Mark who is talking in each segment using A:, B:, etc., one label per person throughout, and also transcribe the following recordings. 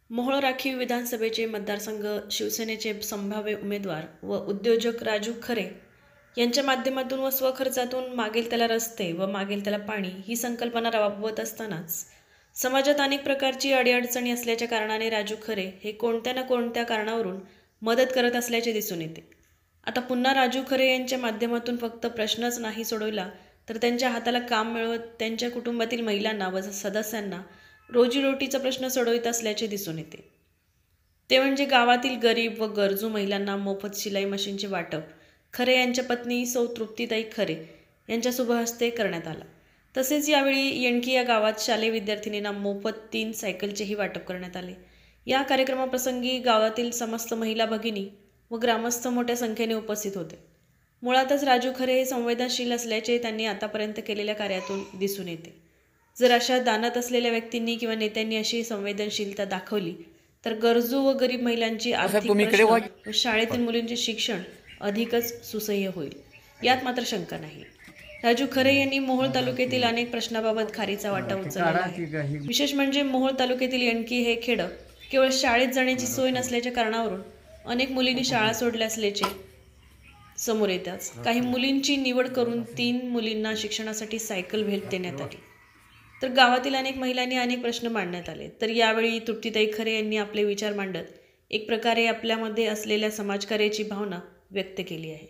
A: मोहोळ राखीव विधानसभेचे मतदारसंघ शिवसेनेचे संभाव्य उमेदवार व उद्योजक राजू खरे यांच्या माध्यमातून व स्वखर्चातून मागेल त्याला रस्ते व मागेल त्याला पाणी ही संकल्पना राबवत असतानाच समाजात अनेक प्रकारची अडीअडचणी असल्याच्या कारणाने राजू खरे हे कोणत्या ना कोणत्या कारणावरून मदत करत असल्याचे दिसून येते. आता पुन्हा राजू खरे यांच्या माध्यमातून फक्त प्रश्नच नाही सोडवला तर त्यांच्या हाताला काम मिळवत त्यांच्या कुटुंबातील महिलांना व सदस्यांना रोजीरोटीचा प्रश्न सोडवित असल्याचे दिसून येते. ते म्हणजे गावातील गरीब व गरजू महिलांना मोफत शिलाई मशीनचे वाटप खरे यांच्या पत्नी सौ तृप्तीताई खरे यांच्या शुभ हस्ते करण्यात आला. तसेच यावेळी येणकी या गावात शालेय विद्यार्थिनींना मोफत 3 सायकलचेही वाटप करण्यात आले. या कार्यक्रमाप्रसंगी गावातील समस्त महिला भगिनी व ग्रामस्थ मोठ्या संख्येने उपस्थित होते. मुळातच राजू खरे हे संवेदनशील असल्याचे त्यांनी आतापर्यंत केलेल्या कार्यातून दिसून येते. जर अशा दानत असलेल्या व्यक्तींनी किंवा नेत्यांनी अशी संवेदनशीलता दाखवली तर गरजू व गरीब महिलांची आर्थिक प्रश्न व शाळेतील मुलींचे शिक्षण अधिकच सुसह्य होईल, यात मात्र शंका नाही. राजू खरे यांनी मोहोळ तालुक्यातील अनेक प्रश्नाबाबत खारीचा वाटा उचलला आहे. विशेष म्हणजे मोहोळ तालुक्यातील येणकी हे खेडं केवळ शाळेत जाण्याची सोय नसल्याच्या कारणावरून अनेक मुलींनी शाळा सोडल्या असल्याचे समोर येताच काही मुलींची निवड करून 3 मुलींना शिक्षणासाठी सायकल भेट देण्यात आली. तर गावातील अनेक महिलांनी अनेक प्रश्न मांडण्यात आले. तर यावेळी तृप्तीताई खरे यांनी आपले विचार मांडत एक प्रकारे आपल्यामध्ये असलेल्या समाजकार्याची भावना व्यक्त केली आहे.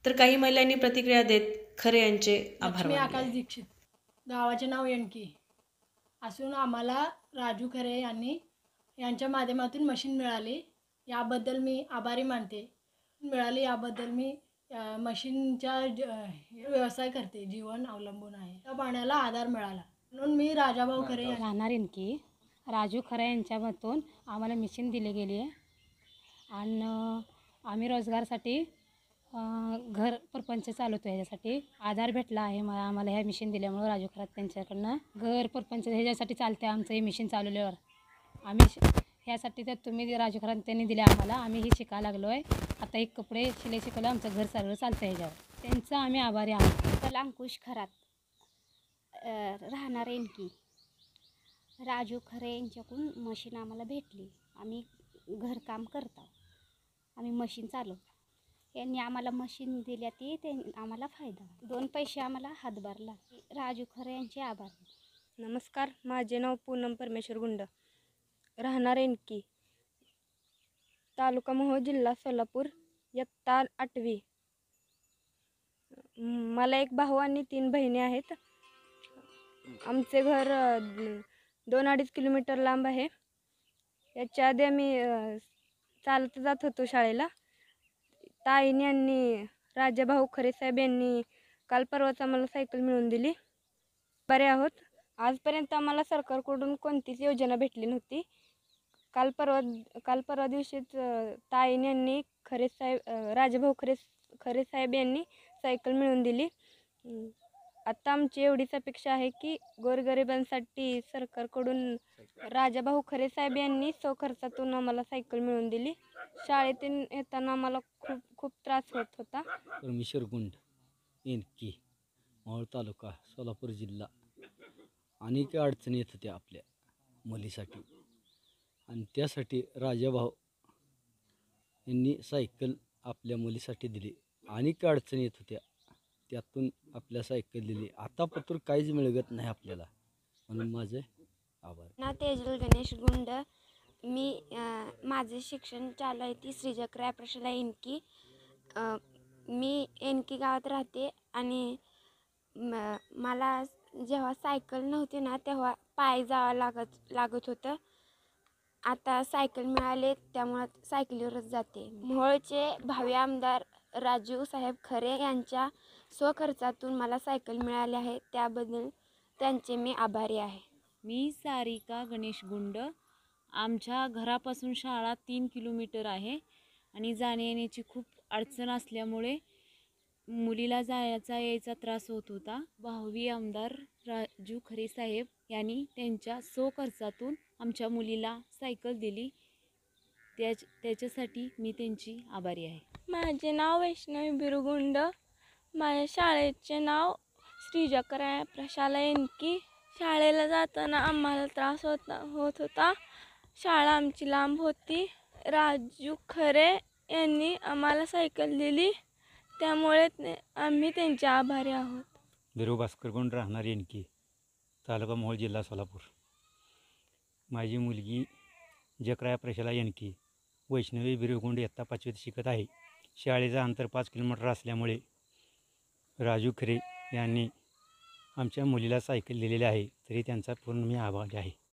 A: तर काही महिलांनी प्रतिक्रिया देत खरे यांचे आभार मानले.
B: आकाश दीक्षित, गावाचे नाव येणकी असून आम्हाला राजू खरे यांच्या माध्यमातून मशीन मिळाली, याबद्दल मी आभारी मानते. मिळाली याबद्दल मी मशीनचा व्यवसाय करते, जीवन अवलंबून आहे. त्या पाण्याला आधार मिळाला म्हणून मी राजाभाऊ खरे
C: राहणार येणकी राजू खरे यांच्यामधून आम्हाला मशीन दिली गेली आहे आणि आम्ही रोजगारसाठी घर परपंच चालवतो. ह्याच्यासाठी आधार भेटला आहे आम्हाला ह्या मशीन दिल्यामुळं. राजू खरे त्यांच्याकडनं घर परपंच ह्याच्यासाठी चालते आमचं हे मशीन चालवल्यावर. आम्ही ह्यासाठी तर तुम्ही राजू खरे त्यांनी दिले आम्हाला, आम्ही ही शिकायला लागलो आहे. आता एक कपडे शिलाई शिकवलं, आमचं घर सगळं चालतं ह्याच्यावर. त्यांचं आम्ही आभारी आहोत.
D: कल अंकुश खरात, राहणार येणकी. राजू खरे यांच्याकडून मशीन आम्हाला भेटली, आम्ही घरकाम करतो, आम्ही मशीन चालवतो. यांनी आम्हाला मशीन दिल्या ती ते आम्हाला फायदा, 2 पैसे आम्हाला हातभार लागले. राजू खरे यांचे आभार.
E: नमस्कार, माझे नाव पूनम परमेश्वर गुंड, राहणार येणकी, तालुका मोहोळ, जिल्हा सोलापूर, इयत्ता 8वी. मला एक भाऊ आणि 3 बहिणी आहेत. आमचे घर 2-2.5 किलोमीटर लांब आहे. याच्या आधी आम्ही चालत जात होतो शाळेला. ताईने आणि राजाभाऊ खरे साहेब यांनी काल परवाच आम्हाला सायकल मिळवून दिली. बरे आहोत. आजपर्यंत आम्हाला सरकारकडून कोणतीच योजना भेटली नव्हती. काल परवा दिवशीच ताईने यांनी राजाभाऊ खरे साहेब यांनी सायकल मिळवून दिली. आता आमची एवढीच अपेक्षा आहे की गोरगरिबांसाठी सरकारकडून राजाभाऊ खरे साहेब यांनी स्वखर्चातून आम्हाला सायकल मिळवून दिली. शाळेतून येताना आम्हाला खूप त्रास होत होता.
F: परमेश्वर गुंड, येणकी, मोहोळ तालुका, सोलापूर जिल्हा. अनेक अडचणी येत होत्या आपल्या मुलीसाठी आणि त्यासाठी राजाभाऊ यांनी सायकल आपल्या मुलीसाठी दिली. अनेक अडचणी येत होत्या, त्यातून आपल्या सायकल दिली. आता पत्र काहीच मिळत नाही आपल्याला, म्हणून माझे आभार.
D: ना तेजल गणेश गुंड, मी माझे शिक्षण चालू आहे ती श्रीचक्र प्रशाला येणकी. मी येणकी गावात राहते आणि मला जेव्हा सायकल नव्हती ना तेव्हा पायी जावं लागत होतं. आता सायकल मिळाले त्यामुळं सायकलीवरच जाते. मोहोळचे भावी आमदार राजू साहेब खरे यांच्या स्वखर्चातून मला सायकल मिळाली आहे, त्याबद्दल त्यांचे मी आभारी आहे.
G: मी सारिका गणेश गुंड. आमच्या घरापासून शाळा 3 किलोमीटर आहे आणि जाण्या येण्याची खूप अडचण असल्यामुळे मुलीला जायचा यायचा त्रास होत होता. भावी आमदार राजू खरे साहेब यांनी त्यांच्या स्वखर्चातून आमच्या मुलीला सायकल दिली, त्याच्यासाठी मी त्यांची आभारी आहे.
E: माझे नाव वैष्णवी बिरुगुंड. माझ्या शाळेचे नाव श्रीचक्र प्रशाला येणकी. शाळेला जाताना आम्हाला त्रास होत होता.
D: शाळा आमची लांब होती. राजू खरे यांनी आम्हाला सायकल दिली, त्यामुळे आम्ही त्यांचे आभारी आहोत.
H: बिरू भास्कर गुंड, राहणार एनकी, तालुका मोहोळ, जिल्हा सोलापूर. माझी मुलगी जकराया प्रशाला एनकी, वैष्णवी बिरुगुंड इयत्ता 5वीत शिकत आहे. शाळेचं अंतर 5 किलोमीटर असल्यामुळे राजू खरे यांनी आमच्या मुलीला सायकल दिलेली आहे, तरी त्यांचा पूर्ण मी आभारी आहे.